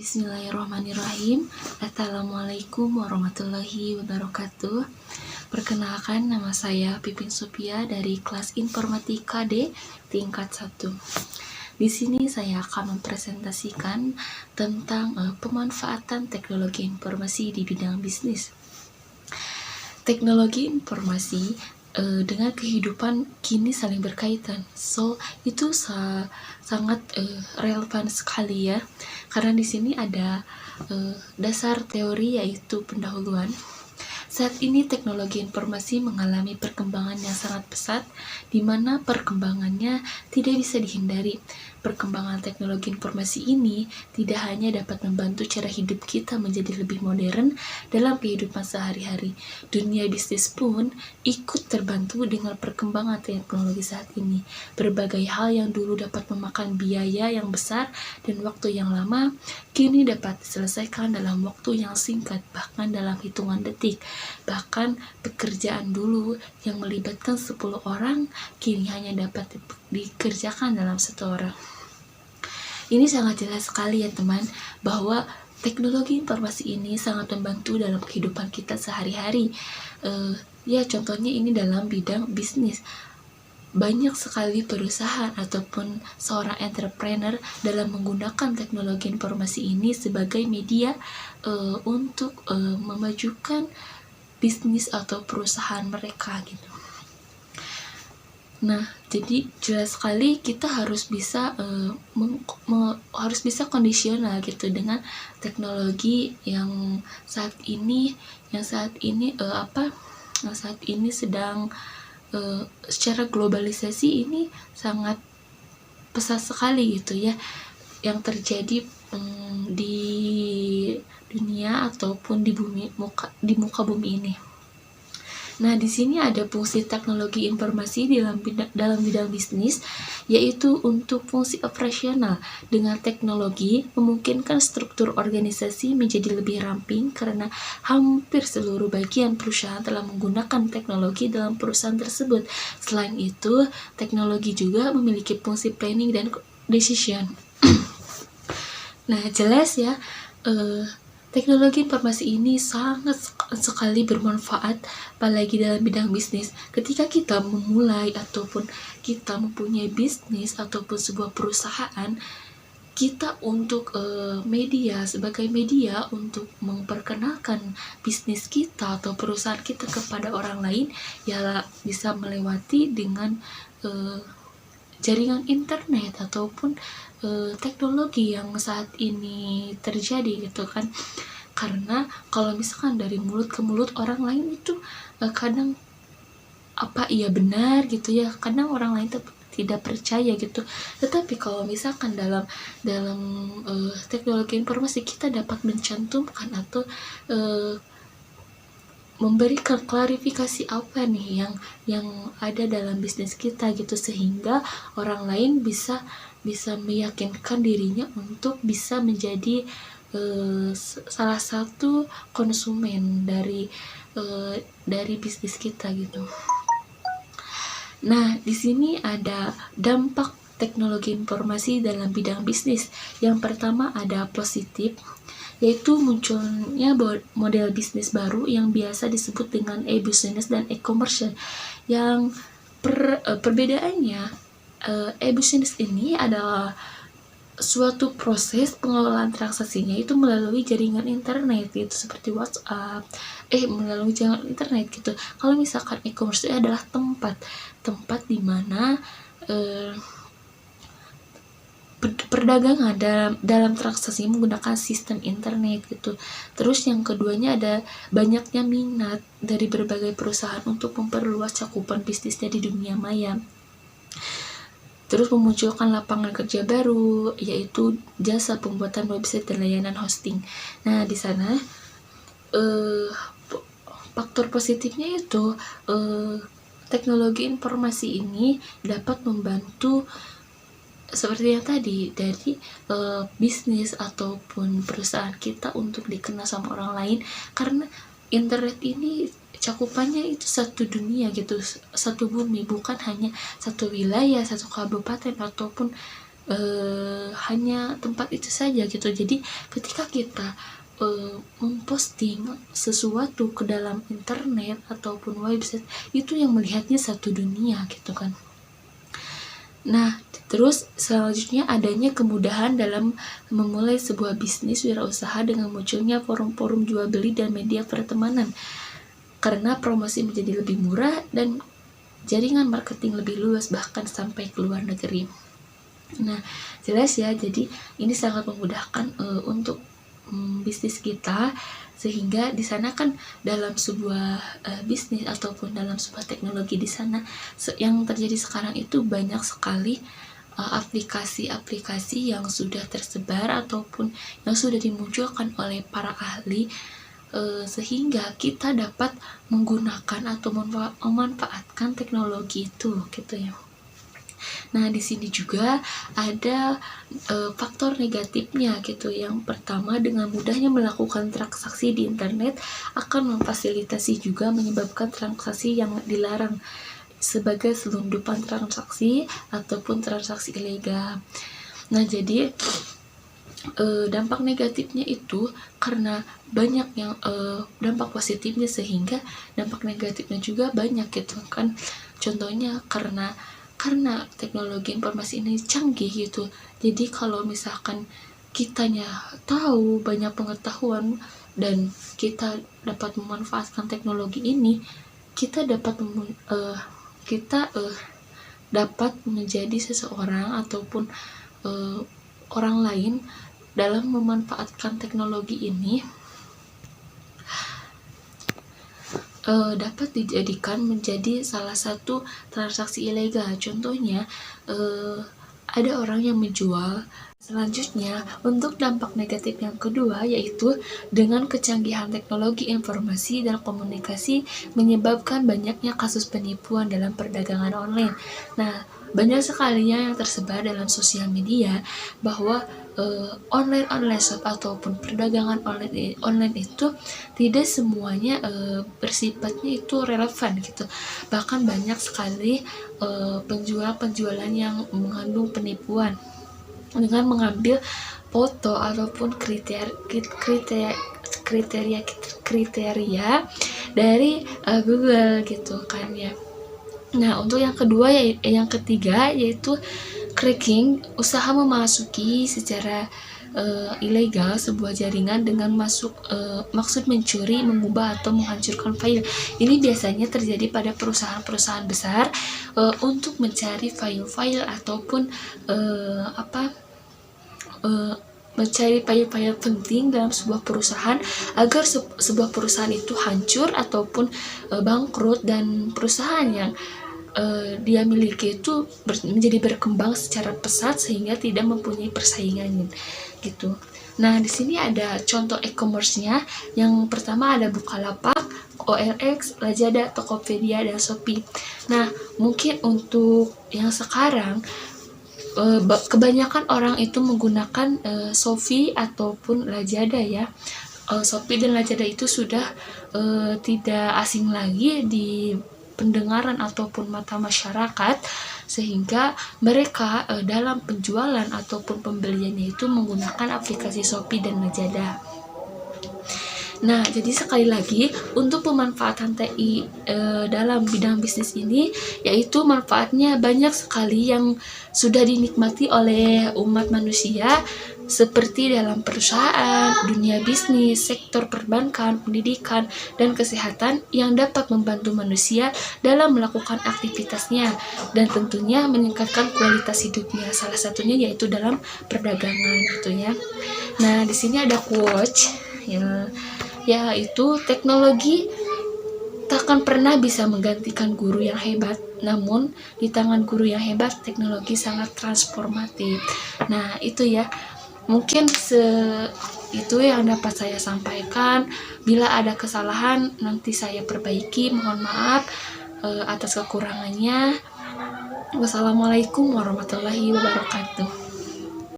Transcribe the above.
Bismillahirrahmanirrahim. Assalamualaikum warahmatullahi wabarakatuh. Perkenalkan, nama saya Pipin Sophia dari kelas Informatika D tingkat 1. Di sini saya akan mempresentasikan tentang pemanfaatan teknologi informasi di bidang bisnis. Teknologi informasi dengan kehidupan kini saling berkaitan. Itu sangat relevan sekali ya. Karena di sini ada dasar teori yaitu pendahuluan. Saat ini teknologi informasi mengalami perkembangan yang sangat pesat, di mana perkembangannya tidak bisa dihindari. Perkembangan teknologi informasi ini tidak hanya dapat membantu cara hidup kita menjadi lebih modern dalam kehidupan sehari-hari. Dunia bisnis pun ikut terbantu dengan perkembangan teknologi saat ini. Berbagai hal yang dulu dapat memakan biaya yang besar dan waktu yang lama, kini dapat diselesaikan dalam waktu yang singkat, bahkan dalam hitungan detik. Bahkan pekerjaan dulu yang melibatkan 10 orang, kini hanya dapat dikerjakan dalam 1 orang. Ini sangat jelas sekali ya teman, bahwa teknologi informasi ini sangat membantu dalam kehidupan kita sehari-hari. Ya contohnya ini dalam bidang bisnis. Banyak sekali perusahaan ataupun seorang entrepreneur dalam menggunakan teknologi informasi ini sebagai media untuk memajukan bisnis atau perusahaan mereka gitu. Nah, jadi jelas sekali kita harus bisa kondisional gitu dengan teknologi yang saat ini sedang secara globalisasi ini sangat pesat sekali gitu ya, yang terjadi di dunia ataupun di muka bumi ini. Nah, di sini ada fungsi teknologi informasi dalam bidang bisnis, yaitu untuk fungsi operasional. Dengan teknologi memungkinkan struktur organisasi menjadi lebih ramping karena hampir seluruh bagian perusahaan telah menggunakan teknologi dalam perusahaan tersebut. Selain itu, teknologi juga memiliki fungsi planning dan decision. Nah, jelas ya, teknologi informasi ini sangat sekali bermanfaat, apalagi dalam bidang bisnis. Ketika kita memulai ataupun kita mempunyai bisnis ataupun sebuah perusahaan, kita untuk sebagai media untuk memperkenalkan bisnis kita atau perusahaan kita kepada orang lain, ya bisa melewati dengan jaringan internet ataupun teknologi yang saat ini terjadi gitu kan. Karena kalau misalkan dari mulut ke mulut orang lain itu kadang iya benar gitu ya, kadang orang lain tidak percaya gitu. Tetapi kalau misalkan dalam teknologi informasi kita dapat mencantumkan atau memberikan klarifikasi apa nih yang ada dalam bisnis kita gitu, sehingga orang lain bisa meyakinkan dirinya untuk bisa menjadi salah satu konsumen dari bisnis kita gitu. Nah, di sini ada dampak teknologi informasi dalam bidang bisnis. Yang pertama ada positif, yaitu munculnya model bisnis baru yang biasa disebut dengan e-business dan e-commerce. Yang perbedaannya, e-business ini adalah suatu proses pengelolaan transaksinya itu melalui jaringan internet gitu, seperti WhatsApp, melalui jaringan internet gitu. Kalau misalkan e-commerce itu adalah tempat di mana perdagangan dalam transaksi menggunakan sistem internet gitu. Terus yang keduanya ada banyaknya minat dari berbagai perusahaan untuk memperluas cakupan bisnisnya di dunia maya. Terus memunculkan lapangan kerja baru, yaitu jasa pembuatan website dan layanan hosting. Nah, di sana faktor positifnya itu teknologi informasi ini dapat membantu seperti yang tadi, dari bisnis ataupun perusahaan kita untuk dikenal sama orang lain, karena internet ini cakupannya itu satu dunia gitu, satu bumi, bukan hanya satu wilayah, satu kabupaten ataupun hanya tempat itu saja gitu. Jadi ketika kita memposting sesuatu ke dalam internet ataupun website, itu yang melihatnya satu dunia gitu kan. Nah, terus selanjutnya adanya kemudahan dalam memulai sebuah bisnis wirausaha dengan munculnya forum-forum jual beli dan media pertemanan. Karena promosi menjadi lebih murah dan jaringan marketing lebih luas bahkan sampai ke luar negeri. Nah, jelas ya, jadi ini sangat memudahkan untuk bisnis kita, sehingga di sana kan dalam sebuah bisnis ataupun dalam sebuah teknologi di sana yang terjadi sekarang itu banyak sekali aplikasi-aplikasi yang sudah tersebar ataupun yang sudah dimunculkan oleh para ahli, sehingga kita dapat menggunakan atau memanfaatkan teknologi itu gitu ya. Nah, di sini juga ada faktor negatifnya gitu. Yang pertama, dengan mudahnya melakukan transaksi di internet akan memfasilitasi juga menyebabkan transaksi yang dilarang sebagai selundupan transaksi ataupun transaksi ilegal. Nah, jadi dampak negatifnya itu karena banyak yang dampak positifnya, sehingga dampak negatifnya juga banyak gitu kan. Contohnya karena teknologi informasi ini canggih gitu. Jadi kalau misalkan kitanya tahu banyak pengetahuan dan kita dapat memanfaatkan teknologi ini, kita dapat dapat menjadi seseorang ataupun orang lain dalam memanfaatkan teknologi ini dapat dijadikan menjadi salah satu transaksi ilegal. Contohnya ada orang yang menjual. Selanjutnya, untuk dampak negatif yang kedua, yaitu dengan kecanggihan teknologi informasi dan komunikasi menyebabkan banyaknya kasus penipuan dalam perdagangan online. Nah, banyak sekali yang tersebar dalam sosial media bahwa online shop ataupun perdagangan online itu tidak semuanya bersifatnya itu relevan gitu. Bahkan banyak sekali penjualan yang mengandung penipuan dengan mengambil foto ataupun kriteria dari Google gitu kan ya. Nah, untuk yang ketiga yaitu cracking, usaha memasuki secara ilegal sebuah jaringan dengan maksud mencuri, mengubah atau menghancurkan file. Ini biasanya terjadi pada perusahaan-perusahaan besar untuk mencari file-file ataupun mencari file-file penting dalam sebuah perusahaan agar sebuah perusahaan itu hancur ataupun bangkrut, dan perusahaan yang dia miliki itu menjadi berkembang secara pesat sehingga tidak mempunyai persaingan gitu. Nah, di sini ada contoh e-commerce-nya. Yang pertama ada Bukalapak, OLX, Lazada, Tokopedia, dan Shopee. Nah, mungkin untuk yang sekarang kebanyakan orang itu menggunakan Shopee ataupun Lazada ya. Shopee dan Lazada itu sudah tidak asing lagi di pendengaran ataupun mata masyarakat, sehingga mereka dalam penjualan ataupun pembeliannya itu menggunakan aplikasi Shopee dan Lazada. Nah, jadi sekali lagi untuk pemanfaatan TI dalam bidang bisnis ini, yaitu manfaatnya banyak sekali yang sudah dinikmati oleh umat manusia, seperti dalam perusahaan, dunia bisnis, sektor perbankan, pendidikan, dan kesehatan yang dapat membantu manusia dalam melakukan aktivitasnya dan tentunya meningkatkan kualitas hidupnya. Salah satunya yaitu dalam perdagangan gitu ya. Nah, di sini ada quotes yaitu teknologi takkan pernah bisa menggantikan guru yang hebat, namun di tangan guru yang hebat teknologi sangat transformatif. Nah, itu ya. Mungkin itu yang dapat saya sampaikan. Bila ada kesalahan nanti saya perbaiki. Mohon maaf atas kekurangannya. Wassalamualaikum warahmatullahi wabarakatuh.